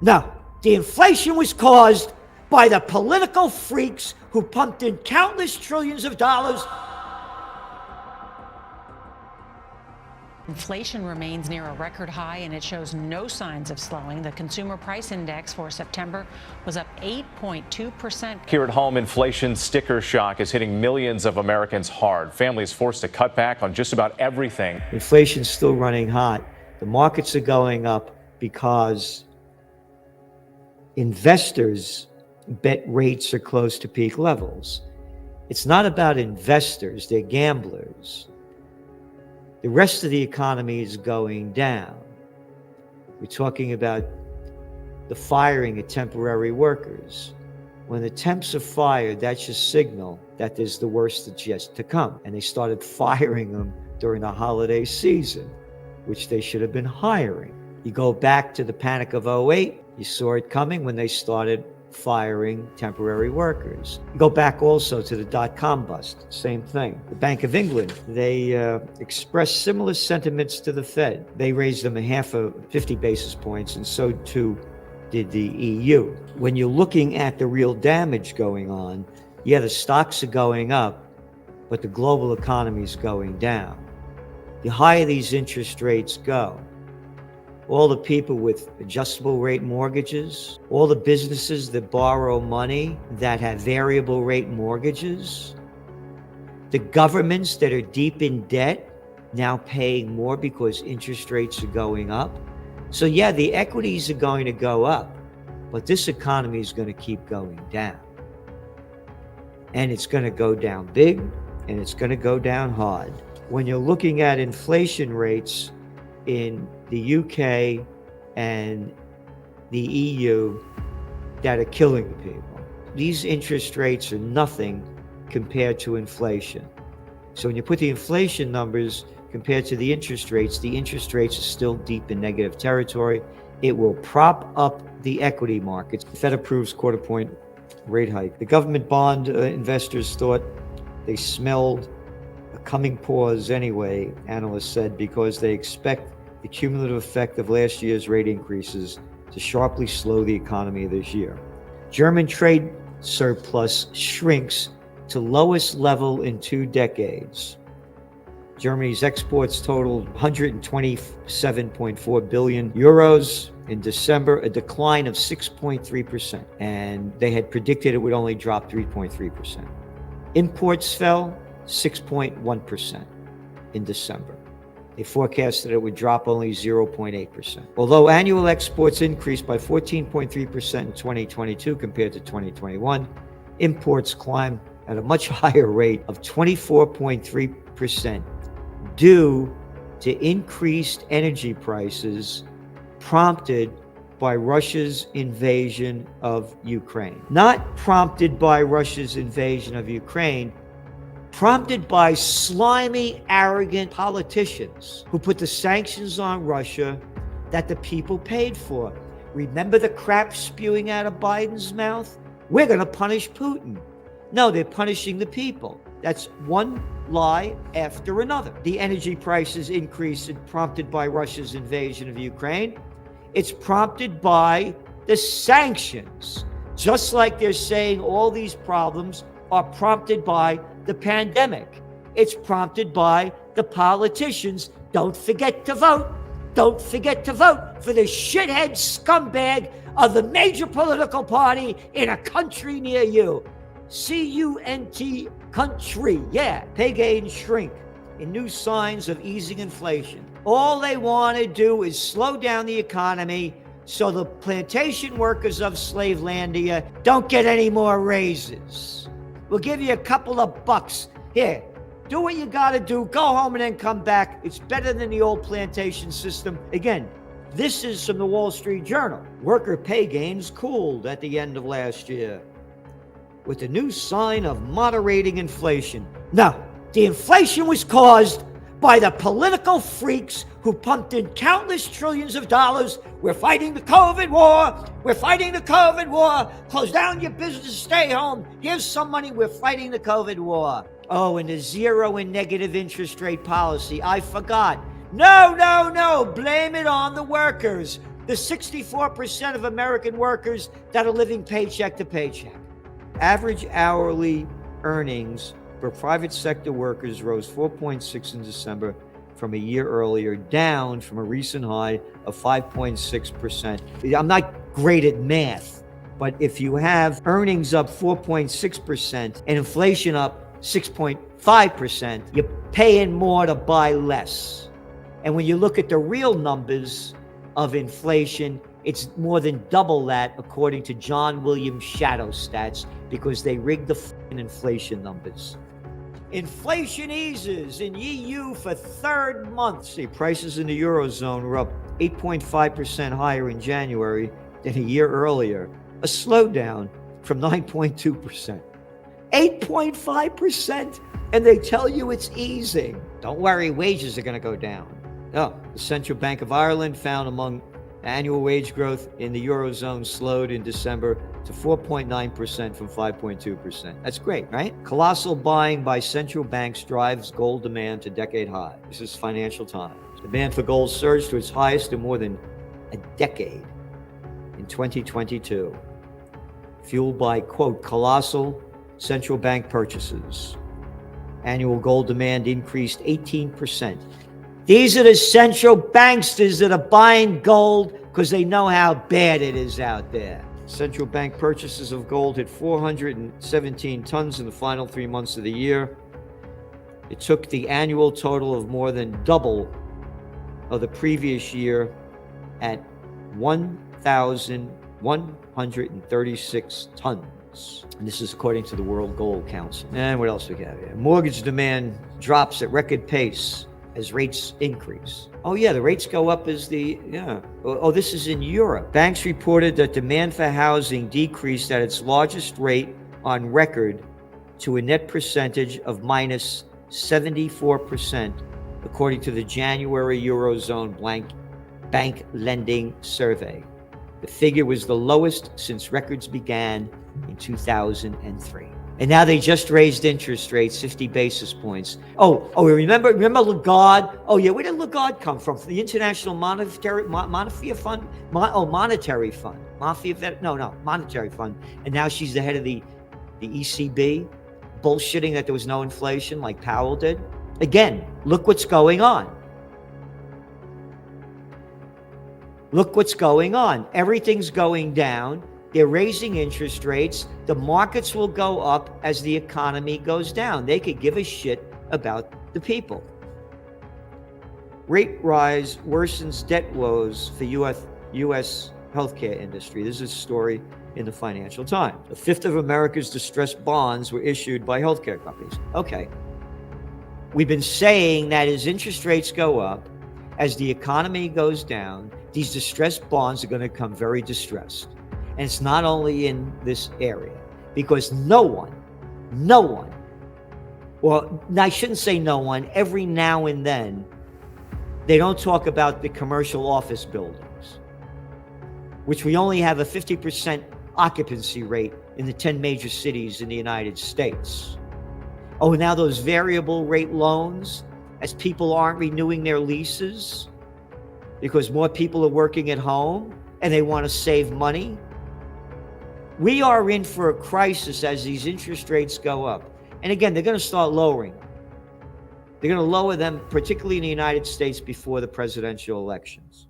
No, the inflation was caused by the political freaks who pumped in countless trillions of dollars. Inflation remains near a record high, and it shows no signs of slowing. The Consumer Price Index for September was up 8.2%. Here at home, inflation sticker shock is hitting millions of Americans hard. Families forced to cut back on just about everything. Inflation's still running hot. The markets are going up because investors bet rates are close to peak levels. It's not about investors, they're gamblers. The rest of the economy is going down. We're talking about the firing of temporary workers. When the temps are fired, that's a signal that there's the worst that's yet to come. And they started firing them during the holiday season, which they should have been hiring. You go back to the panic of 2008, you saw it coming when they started firing temporary workers. Go back also to the dot-com bust, same thing. The Bank of England, they expressed similar sentiments to the Fed. They raised them 50 basis points, and so too did the EU. When you're looking at the real damage going on, yeah, the stocks are going up, but the global economy is going down. The higher these interest rates go, all the people with adjustable rate mortgages, all the businesses that borrow money that have variable rate mortgages, the governments that are deep in debt now paying more because interest rates are going up. So yeah, the equities are going to go up, but this economy is going to keep going down. And it's going to go down big, and it's going to go down hard. When you're looking at inflation rates in the UK and the EU that are killing the people. These interest rates are nothing compared to inflation. So when you put the inflation numbers compared to the interest rates are still deep in negative territory. It will prop up the equity markets. The Fed approves quarter-point rate hike. The government bond investors thought they smelled a coming pause anyway, analysts said, because they expect the cumulative effect of last year's rate increases to sharply slow the economy this year. German trade surplus shrinks to lowest level in 2 decades. Germany's exports totaled 127.4 billion euros in December, a decline of 6.3%, and they had predicted it would only drop 3.3%. Imports fell 6.1% in December. They forecasted it would drop only 0.8%. Although annual exports increased by 14.3% in 2022 compared to 2021, imports climbed at a much higher rate of 24.3% due to increased energy prices prompted by Russia's invasion of Ukraine. Not prompted by Russia's invasion of Ukraine, prompted by slimy, arrogant politicians who put the sanctions on Russia that the people paid for. Remember the crap spewing out of Biden's mouth? We're going to punish Putin. No, they're punishing the people. That's one lie after another. The energy prices increase prompted by Russia's invasion of Ukraine. It's prompted by the sanctions. Just like they're saying all these problems are prompted by the pandemic. It's prompted by the politicians. Don't forget to vote. Don't forget to vote for the shithead scumbag of the major political party in a country near you. C-U-N-T, country. Yeah, pay gains shrink in new signs of easing inflation. All they want to do is slow down the economy so the plantation workers of Slavelandia don't get any more raises. We'll give you a couple of bucks. Here, do what you got to do. Go home and then come back. It's better than the old plantation system. Again, this is from the Wall Street Journal. Worker pay gains cooled at the end of last year with a new sign of moderating inflation. No, the inflation was caused by the political freaks who pumped in countless trillions of dollars. We're fighting the COVID war. We're fighting the COVID war. Close down your business, stay home. Here's some money. We're fighting the COVID war. Oh, and the zero and negative interest rate policy. I forgot. No. Blame it on the workers. the 64% of American workers that are living paycheck to paycheck. Average hourly earnings for private sector workers rose 4.6 in December from a year earlier, down from a recent high of 5.6%. I'm not great at math, but if you have earnings up 4.6% and inflation up 6.5%, you're paying more to buy less. And when you look at the real numbers of inflation, it's more than double that, according to John Williams' shadow stats, because they rigged the inflation numbers. Inflation eases in EU for third month. See, prices in the Eurozone were up 8.5% higher in January than a year earlier, a slowdown from 9.2%. 8.5%, and they tell you it's easing. Don't worry, wages are going to go down. Oh, the Central Bank of Ireland found among annual wage growth in the Eurozone slowed in December to 4.9% from 5.2%. That's great, right? Colossal buying by central banks drives gold demand to decade high. This is Financial Times. Demand for gold surged to its highest in more than a decade in 2022, fueled by, quote, colossal central bank purchases. Annual gold demand increased 18%. These are the central banksters that are buying gold because they know how bad it is out there. Central bank purchases of gold hit 417 tons in the final 3 months of the year. It took the annual total of more than double of the previous year at 1,136 tons. And this is according to the World Gold Council. And what else we got here? Mortgage demand drops at record pace as rates increase. Oh yeah, the rates go up as this is in Europe. Banks reported that demand for housing decreased at its largest rate on record to a net percentage of minus 74%, according to the January Eurozone Bank Lending Survey. The figure was the lowest since records began in 2003. And now they just raised interest rates 50 basis points. Remember Lagarde? Oh yeah, where did Lagarde come from? From the International Monetary Fund? Monetary Fund. Monetary Fund. And now she's the head of the ECB, bullshitting that there was no inflation like Powell did. Again, look what's going on. Look what's going on. Everything's going down. They're raising interest rates. The markets will go up as the economy goes down. They could give a shit about the people. Rate rise worsens debt woes for U.S. healthcare industry. This is a story in the Financial Times. A fifth of America's distressed bonds were issued by healthcare companies. Okay. We've been saying that as interest rates go up, as the economy goes down, these distressed bonds are going to become very distressed. And it's not only in this area, because no one, well, I shouldn't say no one, every now and then, they don't talk about the commercial office buildings, which we only have a 50% occupancy rate in the 10 major cities in the United States. Oh, now those variable rate loans, as people aren't renewing their leases because more people are working at home and they want to save money. We are in for a crisis as these interest rates go up. And again, they're going to start lowering them. They're going to lower them, particularly in the United States, before the presidential elections.